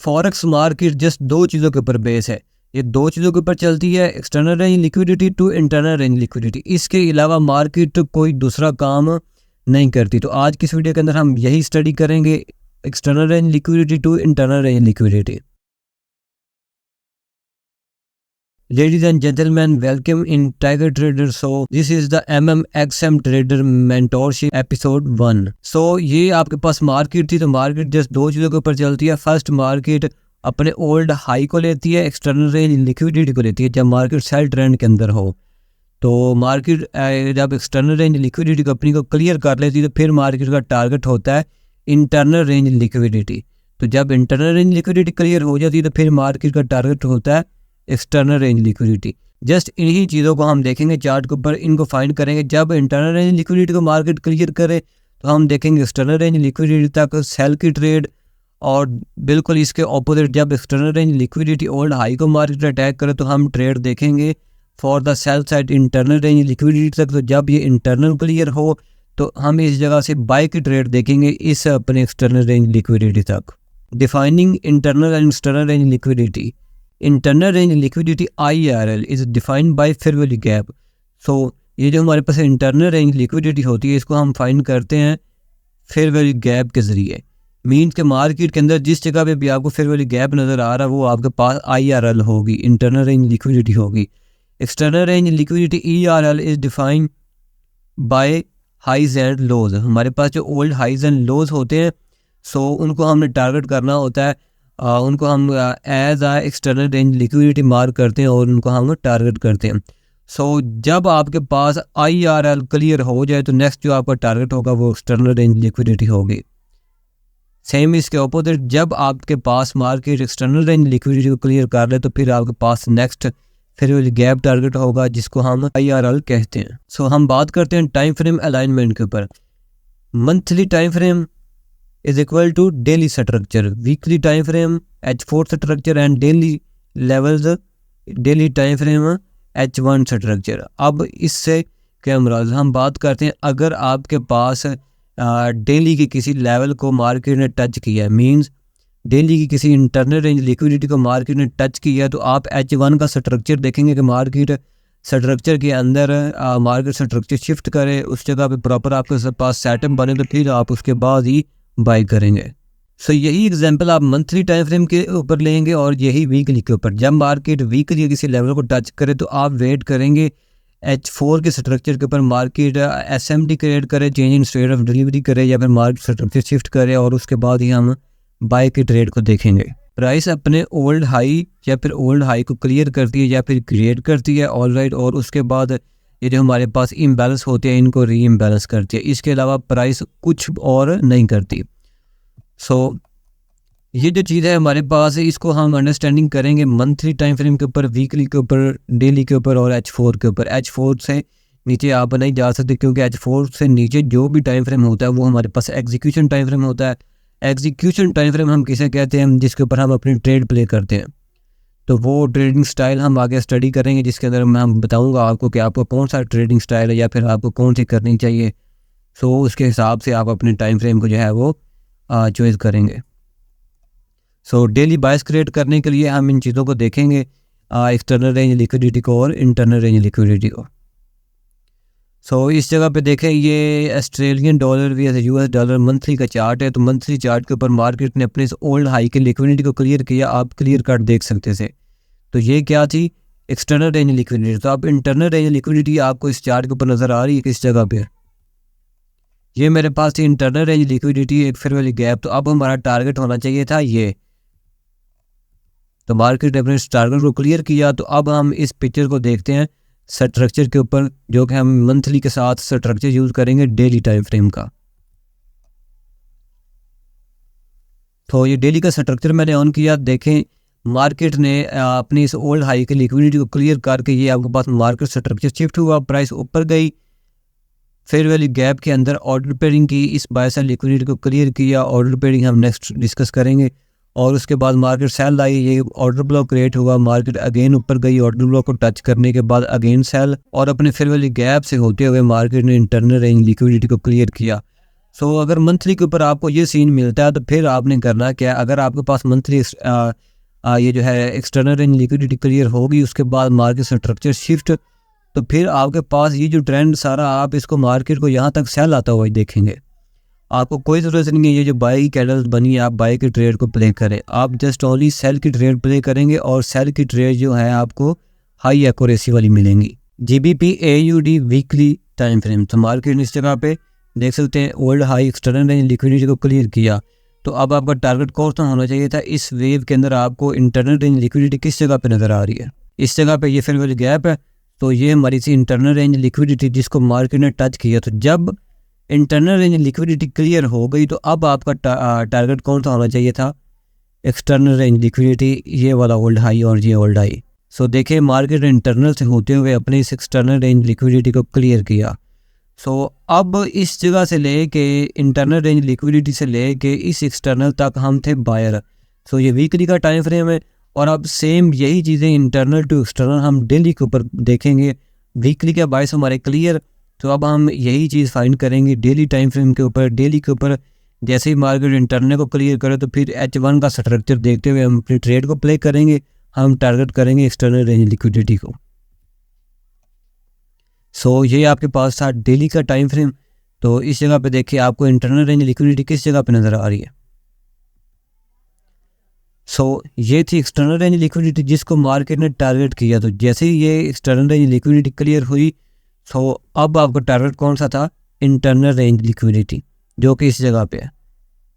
Forex market just दो चीज़ों के ऊपर बेस है। ये दो चीज़ों के ऊपर चलती है, external range liquidity to internal range liquidity. इसके अलावा मार्केट कोई दूसरा काम नहीं करती। तो आज की इस वीडियो के अंदर हम यही स्टडी करेंगे, external range liquidity to internal range liquidity. Ladies and gentlemen, welcome in Tiger Trader Show. This is the MMXM Trader Mentorship Episode 1. So ये आपके पास मार्केट थी, तो मार्केट जस्ट दो चीज़ों के ऊपर चलती है। फर्स्ट, मार्केट अपने ओल्ड हाई को लेती है, एक्सटर्नल रेंज लिक्विडिटी को लेती है जब मार्केट सेल ट्रेंड के अंदर हो। तो मार्केट जब एक्सटर्नल रेंज लिक्विडिटी को अपनी को क्लियर कर लेती है तो फिर मार्केट का टारगेट होता है इंटरनल रेंज लिक्विडिटी। तो जब इंटरनल रेंज लिक्विडिटी क्लियर हो जाती है तो फिर मार्केट का टारगेट होता है एक्सटर्नल रेंज लिक्विडिटी। जस्ट इन्हीं चीज़ों को हम देखेंगे चार्ट के ऊपर, इनको फाइंड करेंगे। जब इंटरनल रेंज लिक्विडिटी को मार्केट क्लियर करे तो हम देखेंगे एक्सटर्नल रेंज लिक्विडिटी तक सेल की ट्रेड, और बिल्कुल इसके ऑपोजिट जब external range liquidity old high को मार्केट अटैक करे तो हम ट्रेड देखेंगे for the sell side internal range liquidity तक। तो जब ये इंटरनल क्लियर हो तो हम इस जगह से बाय की ट्रेड देखेंगे इस अपने एक्सटर्नल रेंज लिक्विडिटी तक। Defining internal and external range liquidity. Internal range liquidity IRL is defined by fair value gap. So ये जो हमारे पास इंटरनल रेंज लिक्विडिटी होती है इसको हम फाइंड करते हैं फेयर वैल्यू गैप के ज़रिए। मीन्स के मार्केट के अंदर जिस जगह पे भी आपको फेयर वैल्यू गैप नज़र आ रहा है वो आपके पास IRL होगी, इंटरनल रेंज लिक्विडिटी होगी। External range liquidity ERL is defined by highs and lows. हमारे पास जो ओल्ड हाइज एंड लोज होते हैं सो उनको हमने टारगेट करना होता है, उनको हम as external range liquidity mark करते हैं और उनको हम टारगेट करते हैं। सो जब आपके पास IRL क्लियर हो जाए तो नेक्स्ट जो आपका टारगेट होगा वो एक्सटर्नल रेंज लिक्विडिटी होगी। सेम इसके अपोजिट, जब आपके पास मार्केट एक्सटर्नल रेंज लिक्विडिटी को क्लियर कर ले तो फिर आपके पास नेक्स्ट फिर गैप टारगेट होगा जिसको हम IRL कहते हैं। सो हम बात करते हैं टाइम फ्रेम अलाइनमेंट के ऊपर। Monthly time frame is equal to daily structure, weekly time frame H4 structure and daily levels daily time frame H1 structure। अब इससे क्या मुराद, हम बात करते हैं अगर आपके पास डेली की किसी लेवल को मार्केट ने टच किया, मींस डेली की किसी इंटरनल रेंज लिक्विडिटी को मार्केट ने टच किया तो आप H1 का स्ट्रक्चर देखेंगे कि मार्केट स्ट्रक्चर के अंदर मार्केट स्ट्रक्चर शिफ्ट करे, उस जगह पे प्रॉपर आपके पास सेटअप बने तो फिर आप उसके बाद ही बाई करेंगे। सो यही एग्जांपल आप मंथली टाइम फ्रेम के ऊपर लेंगे और यही वीकली के ऊपर। जब मार्केट वीकली किसी लेवल को टच करे तो आप वेट करेंगे H4 के स्ट्रक्चर के ऊपर मार्केट SMT क्रिएट करे, change in state of delivery करे या फिर मार्केट स्ट्रक्चर शिफ्ट करे और उसके बाद ही हम बाई की ट्रेड को देखेंगे। प्राइस अपने ओल्ड हाई या फिर ओल्ड हाई को क्लियर करती है या फिर क्रिएट करती है, ऑल राइट, और उसके बाद ये जो हमारे पास इम्बैलेंस होते हैं इनको री इम्बैलेंस करती है। इसके अलावा प्राइस कुछ और नहीं करती। सो ये जो चीज़ है हमारे पास है इसको हम अंडरस्टैंडिंग करेंगे मंथली टाइम फ्रेम के ऊपर, वीकली के ऊपर, डेली के ऊपर और H4 के ऊपर। H4 से नीचे आप नहीं जा सकते क्योंकि H4 से नीचे जो भी टाइम फ्रेम होता है वो हमारे पास एग्जीक्यूशन टाइम फ्रेम होता है। एग्जीक्यूशन टाइम फ्रेम हम किसे कहते हैं, जिसके ऊपर हम अपनी ट्रेड प्ले करते हैं। तो वो ट्रेडिंग स्टाइल हम आगे स्टडी करेंगे जिसके अंदर मैं बताऊंगा आपको कि आपको कौन सा ट्रेडिंग स्टाइल है या फिर आपको कौन सी करनी चाहिए। सो उसके हिसाब से आप अपने टाइम फ्रेम को जो है वो चॉइस करेंगे। सो डेली बायस क्रिएट करने के लिए हम इन चीज़ों को देखेंगे, एक्सटर्नल रेंज लिक्विडिटी को और इंटरनल रेंज लिक्विडिटी को। सो इस जगह पे देखें ये ऑस्ट्रेलियन डॉलर भी US डॉलर मंथली का चार्ट है। तो मंथली चार्ट के ऊपर मार्केट ने अपने इस ओल्ड हाई के लिक्विडिटी को क्लियर किया, आप क्लियर कट देख सकते थे। तो ये क्या थी, एक्सटर्नल रेंज लिक्विडिटी। तो अब इंटरनल रेंज लिक्विडिटी आपको इस चार्ट के ऊपर नज़र आ रही है किस जगह पे, ये मेरे पास थी इंटरनल रेंज लिक्विडिटी, एक फेयर वैल्यू गैप। तो अब हमारा टारगेट होना चाहिए था ये। तो मार्केट ने अपने टारगेट को क्लियर किया। तो अब हम इस पिक्चर को देखते हैं स्ट्रक्चर के ऊपर, जो कि हम मंथली के साथ स्ट्रक्चर यूज करेंगे डेली टाइम फ्रेम का। तो ये डेली का स्ट्रक्चर मैंने ऑन किया, देखें मार्केट ने अपनी इस ओल्ड हाई की लिक्विडिटी को क्लियर करके ये आपके पास मार्केट स्ट्रक्चर शिफ्ट हुआ, प्राइस ऊपर गई, फेयर वैल्यू गैप के अंदर ऑर्डर पेयरिंग की, इस बाय सेल लिक्विडिटी को क्लियर किया। ऑर्डर पेयरिंग हम नेक्स्ट डिस्कस करेंगे। और उसके बाद मार्केट सेल आई, ये ऑर्डर ब्लॉक क्रिएट हुआ, मार्केट अगेन ऊपर गई, ऑर्डर ब्लॉक को टच करने के बाद अगेन सेल, और अपने फेयर वैल्यू गैप से होते हुए मार्केट ने इंटरनल रेंज लिक्विडिटी को क्लियर किया। सो अगर मंथली के ऊपर आपको ये सीन मिलता है तो फिर आपने करना क्या है, अगर आपके पास मंथली ये जो है एक्सटर्नल रेंज लिक्विडिटी क्लियर होगी, उसके बाद मार्केट स्ट्रक्चर शिफ्ट, तो फिर आपके पास ये जो ट्रेंड सारा आप इसको मार्केट को यहाँ तक सेल आता हुआ देखेंगे। आपको कोई ज़रूरत नहीं है ये जो बाई की कैंडल्स बनी है आप बाई की ट्रेड को प्ले करें, आप जस्ट ओनली सेल की ट्रेड प्ले करेंगे और सेल की ट्रेड जो है आपको हाई एक्यूरेसी वाली मिलेंगी। GBP AUD weekly time frame, तो मार्केट ने इस जगह पे देख सकते हैं old high external range liquidity को क्लियर किया, तो अब आपका टारगेट कौन सा होना चाहिए था। इस वेव के अंदर आपको इंटरनल रेंज लिक्विडिटी किस जगह पे नज़र आ रही है, इस जगह पे ये फिर वाली गैप है, तो ये हमारी सी इंटरनल रेंज लिक्विडिटी जिसको मार्केट ने टच किया। तो जब इंटरनल रेंज लिक्विडिटी क्लियर हो गई तो अब आपका टारगेट कौन सा होना चाहिए था, एक्सटर्नल रेंज लिक्विडिटी, ये वाला ओल्ड हाई और ये ओल्ड हाई। सो देखिए मार्केट इंटरनल से होते हुए अपने इस एक्सटर्नल रेंज लिक्विडिटी को क्लियर किया। सो अब इस जगह से ले के इंटरनल रेंज लिक्विडिटी से ले के इस एक्सटर्नल तक हम थे बायर। सो ये वीकली का टाइम फ्रेम है और अब सेम यही चीज़ें इंटरनल टू एक्सटर्नल हम डेली के ऊपर देखेंगे। वीकली के बायस हमारे क्लियर, तो अब हम यही चीज़ फाइंड करेंगे डेली टाइम फ्रेम के ऊपर। डेली के ऊपर जैसे ही मार्केट इंटरनल को क्लियर करे तो फिर H1 का स्ट्रक्चर देखते हुए हम अपनी ट्रेड को प्ले करेंगे, हम टारगेट करेंगे एक्सटर्नल रेंज लिक्विडिटी को। सो ये आपके पास था डेली का टाइम फ्रेम। तो इस जगह पे देखिए आपको इंटरनल रेंज लिक्विडिटी किस जगह पे नज़र आ रही है। सो ये थी एक्सटर्नल रेंज लिक्विडिटी जिसको मार्केट ने टारगेट किया। तो जैसे ही ये एक्सटर्नल रेंज लिक्विडिटी क्लियर हुई, सो अब आपका टारगेट कौन सा था, इंटरनल रेंज लिक्विडिटी, जो कि इस जगह पे है।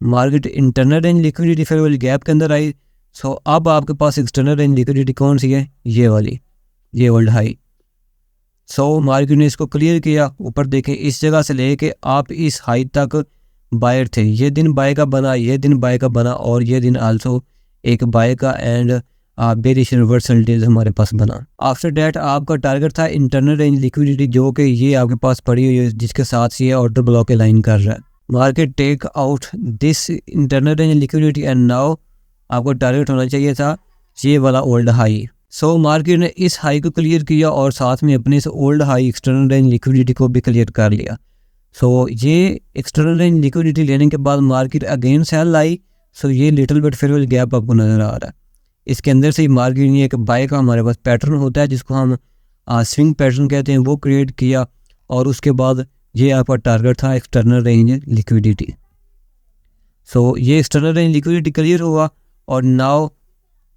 मार्केट इंटरनल रेंज लिक्विडिटी फिर वाली गैप के अंदर आई। सो अब आपके पास एक्सटर्नल रेंज लिक्विडिटी कौन सी है, ये वाली, ये ओल्ड हाई। सो मार्केट ने इसको क्लियर किया। ऊपर देखें इस जगह से लेके आप इस हाई तक बायर थे, ये दिन बाय का बना, ये दिन बाय का बना और ये दिन आल्सो एक बाय का एंड बेरिश रिवर्सल डील हमारे पास बना। आफ्टर डैट आपका टारगेट था इंटरनल रेंज लिक्विडिटी, जो कि ये आपके पास पड़ी हुई है, जिसके साथ ये ऑर्डर ब्लॉक लाइन कर रहा है। Market take out this internal range liquidity and now आपको टारगेट होना चाहिए था ये वाला ओल्ड हाई। सो मार्केट ने इस हाई को क्लियर किया और साथ में अपने इस old high external range liquidity को भी क्लियर कर लिया। सो ये एक्सटर्नल रेंज लिक्विडिटी लेने के बाद मार्केट अगेन सेल आई। सो ये लिटिल बिट फिर गैप आपको नज़र आ रहा है। इसके अंदर से ही मार्केट ने एक बाय का हमारे पास पैटर्न होता है जिसको हम स्विंग पैटर्न कहते हैं, वो क्रिएट किया और उसके बाद ये आपका टारगेट था एक्सटर्नल रेंज लिक्विडिटी। सो ये एक्सटर्नल रेंज लिक्विडिटी क्लियर हुआ और नाउ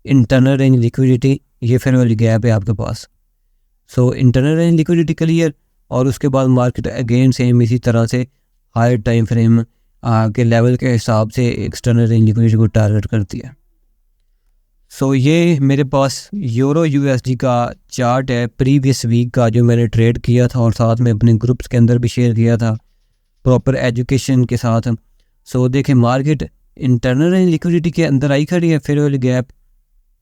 इंटरनल रेंज लिक्विडिटी, ये फिर वाली गैप है आपके पास। So internal range liquidity clear और उसके बाद मार्केट अगेन सेम इसी तरह से हायर टाइम फ्रेम के लेवल के हिसाब से एक्सटर्नल रेंज लिक्विडिटी को टारगेट करती है। सो ये मेरे पास यूरो USD का चार्ट है प्रीवियस वीक का, जो मैंने ट्रेड किया था और साथ में अपने ग्रुप्स के अंदर भी शेयर किया था प्रॉपर एजुकेशन के साथ। सो देखें मार्केट इंटरनल रेंज लिक्विडिटी के अंदर आई खड़ी है, फिर वाली गैप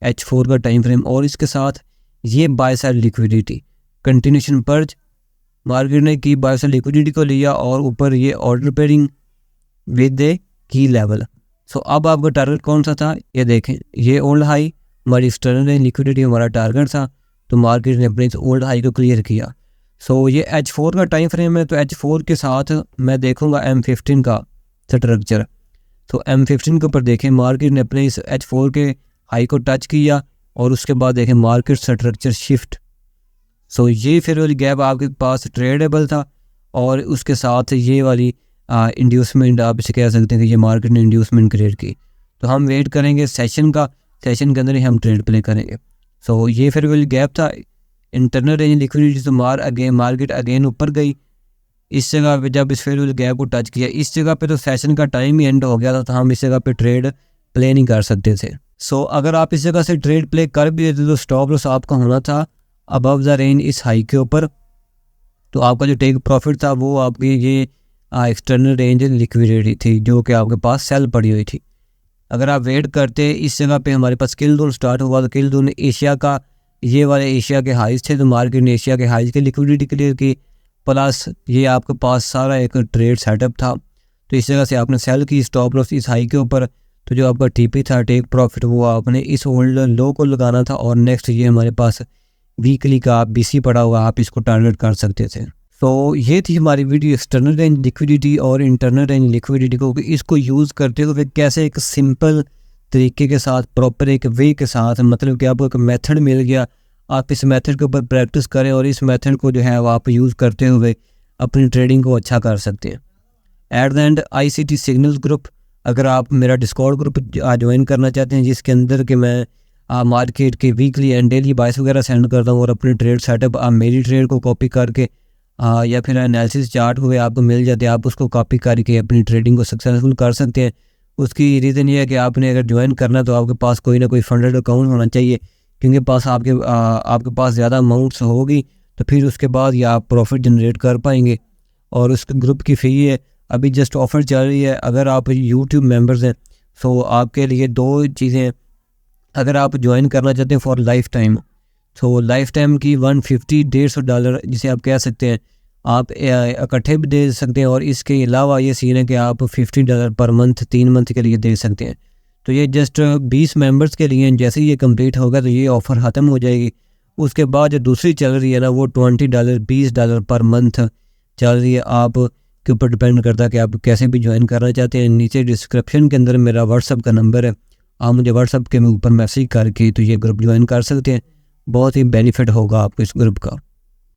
H4 का टाइम फ्रेम और इसके साथ ये by side liquidity continuation purge market ने की, बाय साइड लिक्विडिटी को लिया और ऊपर ये order pairing with the key level. So अब आपका टारगेट कौन सा था, ये देखें ये ओल्ड हाई हमारी एक्सटर्नल रेंज लिक्विडिटी हमारा टारगेट था, तो मार्केट ने अपने इस ओल्ड हाई को क्लियर किया। सो ये H4 का टाइम फ्रेम है, तो H4 के साथ मैं देखूंगा M15 का स्ट्रक्चर। तो M15 के ऊपर देखें मार्केट ने अपने इस H4 के हाई को टच किया और उसके बाद देखें मार्केट स्ट्रक्चर शिफ्ट। सो ये फिर वाली गैप आपके पास ट्रेडेबल था और उसके साथ ये वाली इंड्यूसमेंट आप इसे कह सकते हैं कि ये मार्केट ने इंड्यूसमेंट क्रिएट की। तो हम वेट करेंगे सेशन का, सेशन के अंदर ही हम ट्रेड प्ले करेंगे। सो ये फिर वाली गैप था इंटरनल रेंज लिक्विडिटी, तो मार्केट अगेन ऊपर गई इस जगह पे। जब इस फिर वाली गैप को टच किया इस जगह पे तो सेशन का टाइम ही एंड हो गया था, तो हम इस जगह पे ट्रेड प्ले नहीं कर सकते थे। सो अगर आप इस जगह से ट्रेड प्ले कर भी देते तो स्टॉप लॉस आपका होना था अबव द रेंज इस हाई के ऊपर, तो आपका जो टेक प्रॉफिट था वो आपकी ये एक्सटर्नल रेंज लिक्विडिटी थी जो कि आपके पास सेल पड़ी हुई थी। अगर आप वेट करते इस जगह पे हमारे पास किल जोन स्टार्ट हुआ, तो किल जोन एशिया का ये वाले एशिया के हाइज थे, तो मार्केट ने एशिया के हाइज की लिक्विडिटी क्लियर की, प्लस ये आपके पास सारा एक ट्रेड सेटअप था। तो इस जगह से आपने सेल की स्टॉप लॉस इस हाई के ऊपर, तो जो आपका टीपी था टेक प्रॉफिट वो आपने इस होल्ड लो को लगाना था और नेक्स्ट ये हमारे पास वीकली का BC पड़ा हुआ, आप इसको टारगेट कर सकते थे। तो ये थी हमारी वीडियो एक्सटर्नल रेंज लिक्विडिटी और इंटरनल रेंज लिक्विडिटी को, इसको यूज़ करते हुए कैसे एक सिंपल तरीके के साथ, प्रॉपर एक वे के साथ, मतलब कि आपको एक मेथड मिल गया, आप इस मेथड के ऊपर प्रैक्टिस करें और इस मेथड को जो है वो आप यूज़ करते हुए अपनी ट्रेडिंग को अच्छा कर सकते हैं। At the end ICT signals group, अगर आप मेरा डिस्कॉर्ड ग्रुप ज्वाइन करना चाहते हैं जिसके अंदर कि मैं मार्केट के वीकली एंड डेली बाइस वगैरह सेंड करता हूँ और अपनी ट्रेड सेटअप, आप मेरी ट्रेड को कॉपी करके या फिर एनालिसिस चार्ट हुए आपको मिल जाते हैं, आप उसको कॉपी करके अपनी ट्रेडिंग को सक्सेसफुल कर सकते हैं। उसकी रीज़न ये है कि आपने अगर ज्वाइन करना तो आपके पास कोई ना कोई फंडेड अकाउंट होना चाहिए, क्योंकि आपके पास ज़्यादा अमाउंट्स होगी तो फिर उसके बाद या आप प्रॉफिट जनरेट कर पाएंगे। और उस ग्रुप की फ़ी है, अभी जस्ट ऑफ़र चल रही है, अगर आप यूट्यूब मेंबर्स हैं तो आपके लिए 2 चीज़ें हैं। अगर आप ज्वाइन करना चाहते हैं फॉर लाइफ टाइम, तो लाइफ टाइम की $150 जिसे आप कह सकते हैं, आप इकट्ठे भी दे सकते हैं, और इसके अलावा ये सीन है कि आप $50 पर मंथ 3 मंथ के लिए दे सकते हैं। तो ये जस्ट 20 मेंबर्स के लिए, जैसे ही ये कंप्लीट होगा तो ये ऑफ़र ख़त्म हो जाएगी। उसके बाद जो दूसरी चल रही है ना, वो $20 पर मंथ चल रही है। आप के ऊपर डिपेंड करता है कि आप कैसे भी ज्वाइन करना चाहते हैं। नीचे डिस्क्रिप्शन के अंदर मेरा व्हाट्सअप का नंबर है, आप मुझे व्हाट्सअप के ऊपर मैसेज करके तो ये ग्रुप ज्वाइन कर सकते हैं। बहुत ही बेनिफिट होगा आपको इस ग्रुप का।